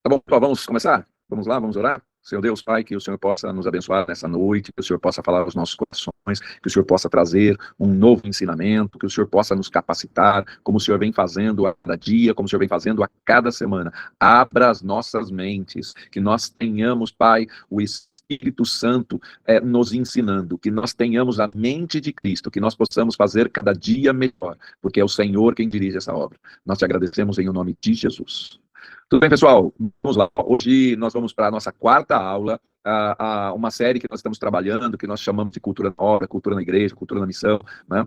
Tá bom, pessoal, vamos começar? Vamos lá, vamos orar? Senhor Deus, Pai, que o Senhor possa nos abençoar nessa noite, que o Senhor possa falar aos nossos corações, que o Senhor possa trazer um novo ensinamento, que o Senhor possa nos capacitar, como o Senhor vem fazendo a cada dia, como o Senhor vem fazendo a cada semana. Abra as nossas mentes, que nós tenhamos, Pai, o Espírito Santo nos ensinando, que nós tenhamos a mente de Cristo, que nós possamos fazer cada dia melhor, porque é o Senhor quem dirige essa obra. Nós te agradecemos em o nome de Jesus. Tudo bem, pessoal? Vamos lá. Hoje nós vamos para a nossa quarta aula, uma série que nós estamos trabalhando, que nós chamamos de cultura na obra, cultura na igreja, cultura na missão, né?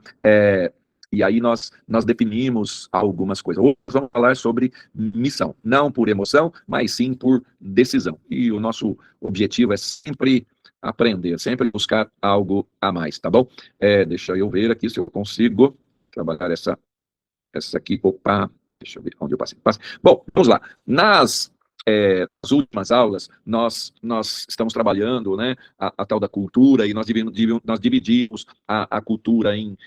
E aí nós definimos algumas coisas. Hoje nós vamos falar sobre missão, não por emoção, mas sim por decisão. E o nosso objetivo é sempre aprender, sempre buscar algo a mais, tá bom? Deixa eu ver aqui se eu consigo trabalhar essa aqui. Opa, deixa eu ver onde eu passei. Bom, vamos lá. Nas últimas aulas, nós estamos trabalhando, né, a tal da cultura, e nós dividimos a cultura em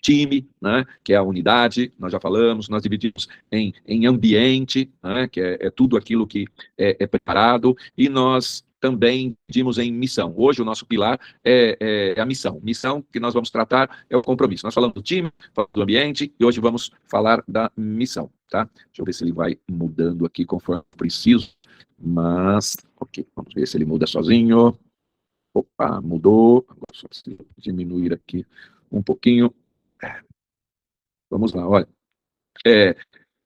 time, né, que é a unidade, nós já falamos, nós dividimos em ambiente, né, que é tudo aquilo que é preparado, e nós também dividimos em missão. Hoje o nosso pilar é a missão. Missão que nós vamos tratar é o compromisso. Nós falamos do time, falamos do ambiente, e hoje vamos falar da missão, tá? Deixa eu ver se ele vai mudando aqui conforme preciso, mas, ok, vamos ver se ele muda sozinho. Opa, mudou. Agora só preciso diminuir aqui um pouquinho. Vamos lá, olha.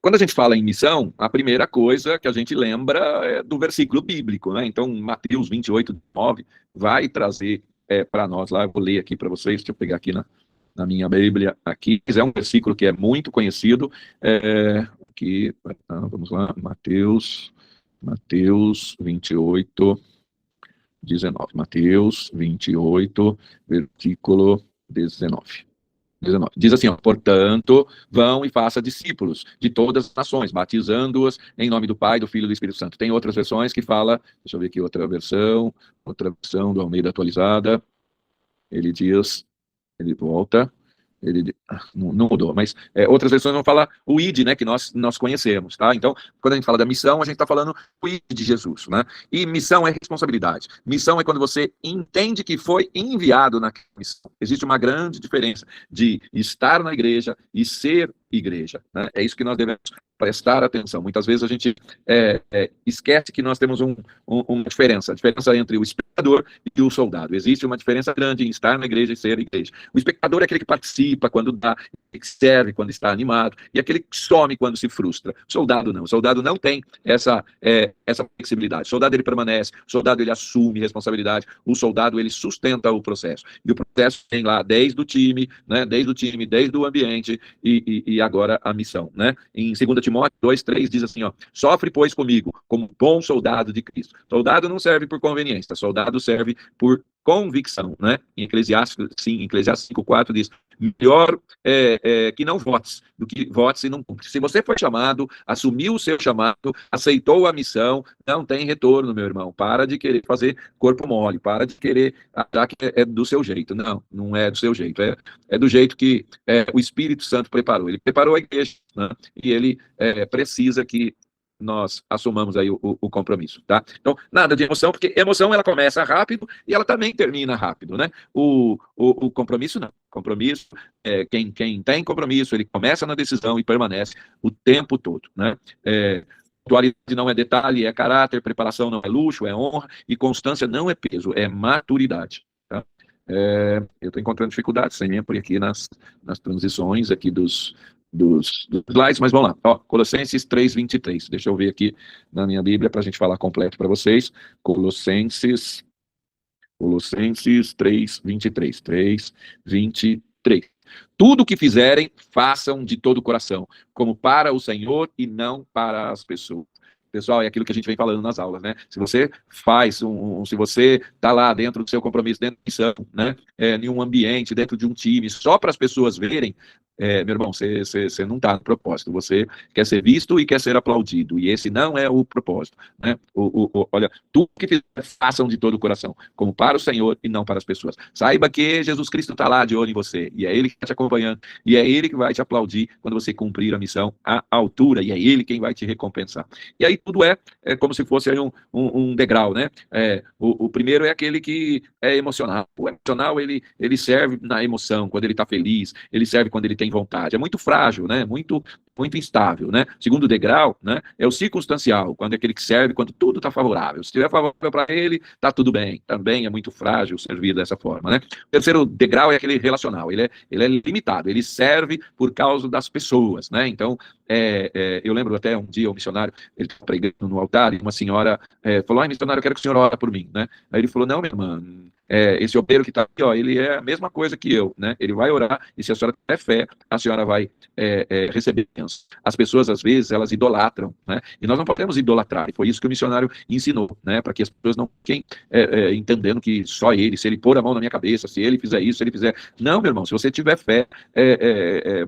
Quando a gente fala em missão, a primeira coisa que a gente lembra é do versículo bíblico, né? Então, Mateus 28:9 vai trazer para nós lá, eu vou ler aqui para vocês, deixa eu pegar aqui na minha Bíblia, aqui, é um versículo que é muito conhecido, aqui, vamos lá, Mateus 28:19, Mateus 28, versículo 19. Diz assim, ó, portanto, vão e façam discípulos de todas as nações, batizando-os em nome do Pai, do Filho e do Espírito Santo. Tem outras versões que fala, deixa eu ver aqui outra versão do Almeida atualizada, ele diz, ele volta, não mudou, mas outras versões vão falar o ID, né, que nós conhecemos, tá? Então, quando a gente fala da missão, a gente está falando o ID de Jesus, né? E missão é responsabilidade. Missão é quando você entende que foi enviado naquela missão. Existe uma grande diferença de estar na igreja e ser igreja, né? É isso que nós devemos prestar atenção. Muitas vezes a gente esquece que nós temos uma diferença, a diferença entre o espectador e o soldado. Existe uma diferença grande em estar na igreja e ser igreja. O espectador é aquele que participa quando dá, que serve quando está animado, e aquele que some quando se frustra. O soldado não. O soldado não tem essa flexibilidade. O soldado, ele permanece, o soldado, ele assume responsabilidade, o soldado, ele sustenta o processo. E o processo tem lá desde o time, né, desde o ambiente e agora a missão, né? Em 2 Timóteo 2:3 diz assim, ó, sofre, pois, comigo, como bom soldado de Cristo. Soldado não serve por conveniência, soldado serve por convicção, né? Em Eclesiastes 5:4 diz, melhor que não votes, do que votes e não cumpre. Se você foi chamado, assumiu o seu chamado, aceitou a missão, não tem retorno, meu irmão. Para de querer fazer corpo mole, para de querer achar que é do seu jeito. Não, não é do seu jeito. É do jeito que o Espírito Santo preparou. Ele preparou a igreja, né? E ele precisa que nós assumamos aí o compromisso, tá? Então, nada de emoção, porque emoção ela começa rápido e ela também termina rápido, né? O compromisso não. Compromisso, quem tem compromisso, ele começa na decisão e permanece o tempo todo, né? Atualidade não é detalhe, é caráter, preparação não é luxo, é honra, e constância não é peso, é maturidade, tá? Eu estou encontrando dificuldades sempre aqui nas transições aqui dos slides, mas vamos lá. Ó, Colossenses 3:23. Deixa eu ver aqui na minha Bíblia para a gente falar completo para vocês. Colossenses 3:23. 3:23. Tudo o que fizerem, façam de todo o coração, como para o Senhor e não para as pessoas. Pessoal, é aquilo que a gente vem falando nas aulas, né? Se você faz se você está lá dentro do seu compromisso, dentro da missão, né? Em um ambiente, dentro de um time, só para as pessoas verem, meu irmão, você não está no propósito, você quer ser visto e quer ser aplaudido, e esse não é o propósito, né? Olha, tudo que fizer, façam de todo o coração, como para o Senhor e não para as pessoas. Saiba que Jesus Cristo está lá de olho em você, e é Ele que está te acompanhando, e é Ele que vai te aplaudir quando você cumprir a missão à altura, e é Ele quem vai te recompensar. E aí tudo é como se fosse um degrau, né? O primeiro é aquele que é emocional. O emocional, ele serve na emoção, quando ele está feliz, ele serve quando ele tem vontade. É muito frágil, né? Muito instável, né? Segundo degrau, né? É o circunstancial, quando é aquele que serve quando tudo está favorável. Se estiver favorável para ele, está tudo bem. Também é muito frágil servir dessa forma, né? O terceiro degrau é aquele relacional. Ele é limitado. Ele serve por causa das pessoas, né? Então, eu lembro até um dia, um missionário, ele estava pregando no altar e uma senhora falou: ai, missionário, eu quero que o senhor ore por mim, né? Aí ele falou: não, minha irmã, esse obreiro que está aqui, ó, ele é a mesma coisa que eu, né? Ele vai orar e se a senhora tiver fé, a senhora vai receber bênçãos. As pessoas, às vezes, elas idolatram, né? E nós não podemos idolatrar. E foi isso que o missionário ensinou, né? Para que as pessoas não fiquem entendendo que só ele, se ele pôr a mão na minha cabeça, se ele fizer isso, se ele fizer... Não, meu irmão, se você tiver fé,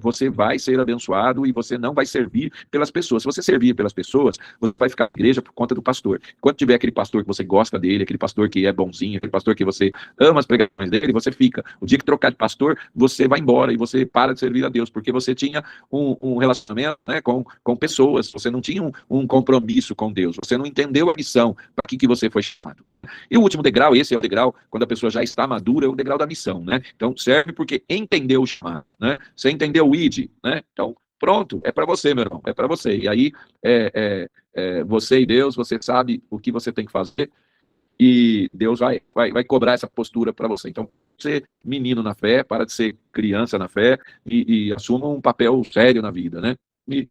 você vai ser abençoado e você não vai servir pelas pessoas. Se você servir pelas pessoas, você vai ficar na igreja por conta do pastor. Quando tiver aquele pastor que você gosta dele, aquele pastor que é bonzinho, aquele pastor que você ama as pregações dele, você fica. O dia que trocar de pastor, você vai embora e você para de servir a Deus, porque você tinha um relacionamento, né, com pessoas, você não tinha um compromisso com Deus, você não entendeu a missão, para que você foi chamado. E o último degrau, esse é o degrau, quando a pessoa já está madura, é o degrau da missão, né? Então, serve porque entendeu o chamado, né? Você entendeu o ID, né? Então, pronto, é para você, meu irmão, é para você. E aí, você e Deus, você sabe o que você tem que fazer, e Deus vai cobrar essa postura para você. Então, ser menino na fé, para de ser criança na fé e assuma um papel sério na vida, né? E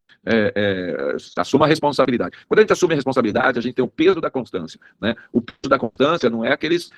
assuma a responsabilidade. Quando a gente assume a responsabilidade, a gente tem o peso da constância, né? O peso da constância não é aqueles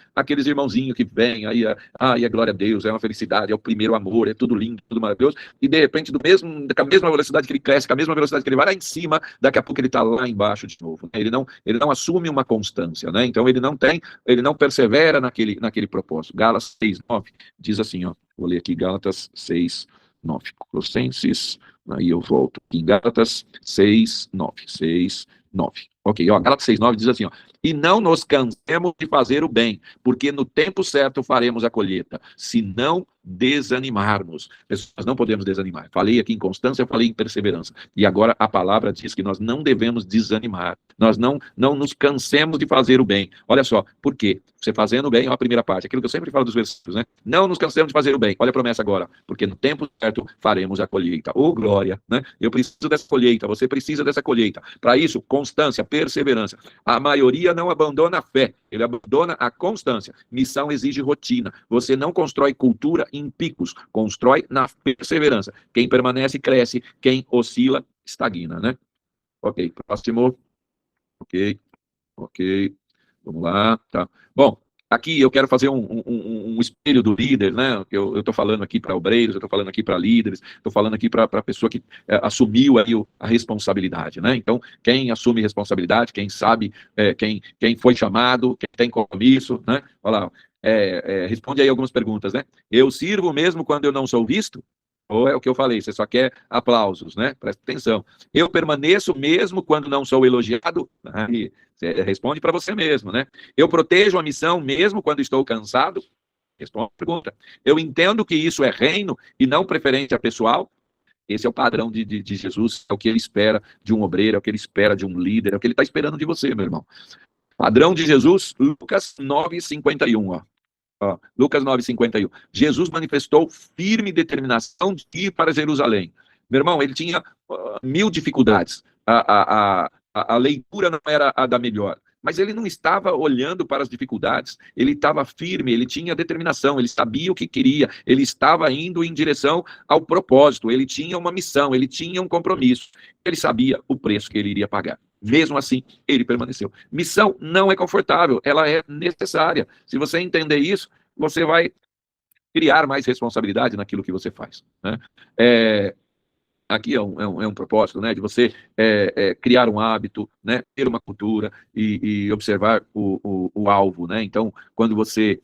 irmãozinhos que vêm aí, é glória a Deus, é uma felicidade, é o primeiro amor, é tudo lindo, tudo maravilhoso, e de repente, com a mesma velocidade que ele cresce, com a mesma velocidade que ele vai lá em cima, daqui a pouco ele está lá embaixo de novo, né? Ele não assume uma constância, né? Então ele não persevera naquele propósito. Gálatas 6:9 diz assim, ó, vou ler aqui Gálatas 6:9, Colossenses, aí eu volto em Gálatas 6:9. Ok, ó, Gálatas 6:9 diz assim, ó, e não nos cansemos de fazer o bem, porque no tempo certo faremos a colheita, se não desanimarmos. Nós não podemos desanimar. Falei aqui em constância, falei em perseverança. E agora a palavra diz que nós não devemos desanimar. Nós não nos cansemos de fazer o bem. Olha só, por quê? Você fazendo o bem, ó, a primeira parte, aquilo que eu sempre falo dos versículos, né? Não nos cansemos de fazer o bem. Olha a promessa agora, porque no tempo certo faremos a colheita. Ô, glória, né? Eu preciso dessa colheita, você precisa dessa colheita. Para isso, constância, perseverança. A maioria não abandona a fé, ele abandona a constância. Missão exige rotina. Você não constrói cultura em picos, constrói na perseverança. Quem permanece, cresce. Quem oscila, estagna, né? Ok, próximo. Ok. Vamos lá, tá. Bom, aqui eu quero fazer um espelho do líder, né? Eu estou falando aqui para obreiros, eu estou falando aqui para líderes, estou falando aqui para a pessoa que assumiu aí a responsabilidade, né? Então, quem assume responsabilidade, quem sabe, quem foi chamado, quem tem compromisso, né? Olha lá, responde aí algumas perguntas, né? Eu sirvo mesmo quando eu não sou visto? Ou é o que eu falei, você só quer aplausos, né? Presta atenção. Eu permaneço mesmo quando não sou elogiado? Aí, você responde para você mesmo, né? Eu protejo a missão mesmo quando estou cansado? Responde a pergunta. Eu entendo que isso é reino e não preferência pessoal? Esse é o padrão de Jesus, é o que ele espera de um obreiro, é o que ele espera de um líder, é o que ele está esperando de você, meu irmão. Padrão de Jesus, Lucas 9:51, ó. Lucas 9:51. Jesus manifestou firme determinação de ir para Jerusalém. Meu irmão, ele tinha mil dificuldades. A leitura não era a da melhor. Mas ele não estava olhando para as dificuldades, ele estava firme, ele tinha determinação, ele sabia o que queria, ele estava indo em direção ao propósito, ele tinha uma missão, ele tinha um compromisso, ele sabia o preço que ele iria pagar. Mesmo assim, ele permaneceu. Missão não é confortável, ela é necessária. Se você entender isso, você vai criar mais responsabilidade naquilo que você faz, né? aqui é um propósito, né, de você criar um hábito, né, ter uma cultura e observar o alvo, né? Então, quando você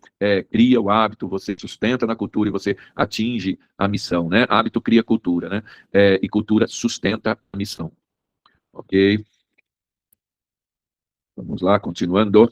cria o hábito, você sustenta na cultura e você atinge a missão, né? Hábito cria cultura, né? E cultura sustenta a missão. Ok? Vamos lá, continuando.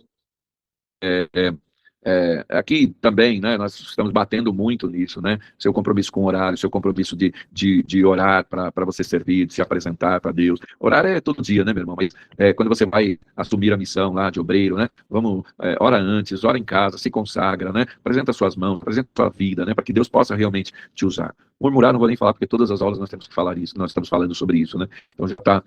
Aqui também, né, nós estamos batendo muito nisso, né? Seu compromisso com o horário, seu compromisso de orar para você servir, de se apresentar para Deus. Orar é todo dia, né, meu irmão? Mas quando você vai assumir a missão lá de obreiro, né? Vamos, ora antes, ora em casa, se consagra, né? Apresenta suas mãos, apresenta sua vida, né? Para que Deus possa realmente te usar. Murmurar não vou nem falar, porque todas as aulas nós temos que falar isso, nós estamos falando sobre isso, né? Então já está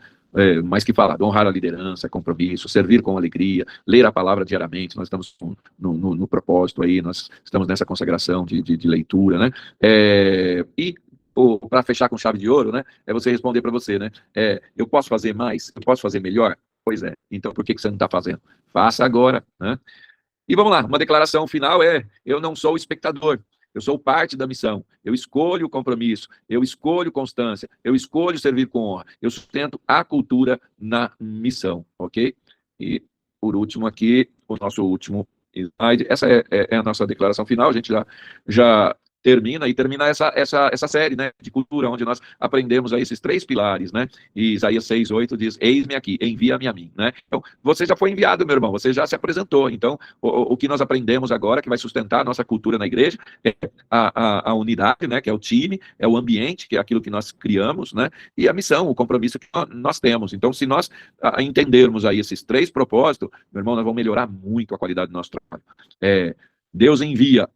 mais que falado, honrar a liderança, compromisso, servir com alegria, ler a palavra diariamente, nós estamos no propósito aí, nós estamos nessa consagração de leitura, né? E para fechar com chave de ouro, né? É você responder para você, né? Eu posso fazer mais? Eu posso fazer melhor? Pois é. Então por que você não está fazendo? Faça agora, né? E vamos lá, uma declaração final eu não sou espectador, eu sou parte da missão, eu escolho o compromisso, eu escolho constância, eu escolho servir com honra, eu sustento a cultura na missão, ok? E, por último aqui, o nosso último slide, essa é a nossa declaração final, a gente já termina essa série, né, de cultura, onde nós aprendemos aí esses 3 pilares, né, e Isaías 6:8 diz, eis-me aqui, envia-me a mim, né, então, você já foi enviado, meu irmão, você já se apresentou, então, o que nós aprendemos agora, que vai sustentar a nossa cultura na igreja, é a unidade, né, que é o time, é o ambiente, que é aquilo que nós criamos, né, e a missão, o compromisso que nós temos, então, se nós entendermos aí esses 3 propósitos, meu irmão, nós vamos melhorar muito a qualidade do nosso trabalho. Deus envia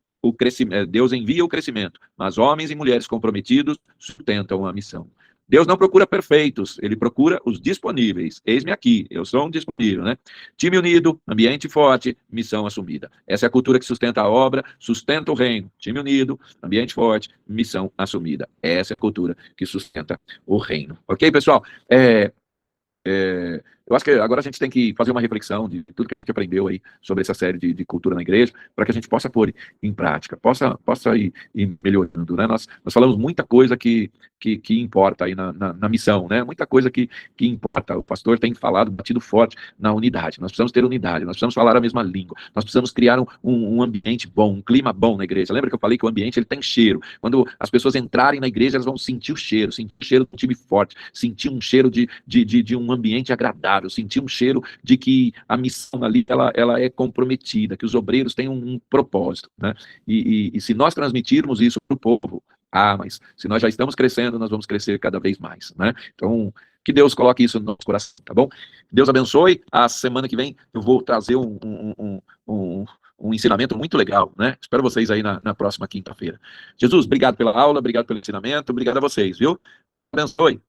Deus envia o crescimento, mas homens e mulheres comprometidos sustentam a missão. Deus não procura perfeitos, ele procura os disponíveis. Eis-me aqui, eu sou um disponível, né? Time unido, ambiente forte, missão assumida. Essa é a cultura que sustenta a obra, sustenta o reino. Time unido, ambiente forte, missão assumida. Essa é a cultura que sustenta o reino. Ok, pessoal? Eu acho que agora a gente tem que fazer uma reflexão de tudo que a gente aprendeu aí sobre essa série de cultura na igreja, para que a gente possa pôr em prática, possa ir melhorando, né? Nós falamos muita coisa que importa aí na missão, né? Muita coisa que importa. O pastor tem falado, batido forte na unidade. Nós precisamos ter unidade, nós precisamos falar a mesma língua, nós precisamos criar um ambiente bom, um clima bom na igreja. Lembra que eu falei que o ambiente ele tem cheiro? Quando as pessoas entrarem na igreja, elas vão sentir o cheiro de um time forte, sentir um cheiro de um ambiente agradável, sentir um cheiro de que a missão ali ela é comprometida, que os obreiros têm um propósito, né? E se nós transmitirmos isso para o povo, mas se nós já estamos crescendo, nós vamos crescer cada vez mais, né? Então, que Deus coloque isso no nosso coração, tá bom? Deus abençoe. A semana que vem eu vou trazer um ensinamento muito legal, né? Espero vocês aí na próxima quinta-feira. Jesus, obrigado pela aula, obrigado pelo ensinamento, obrigado a vocês, viu? Abençoe.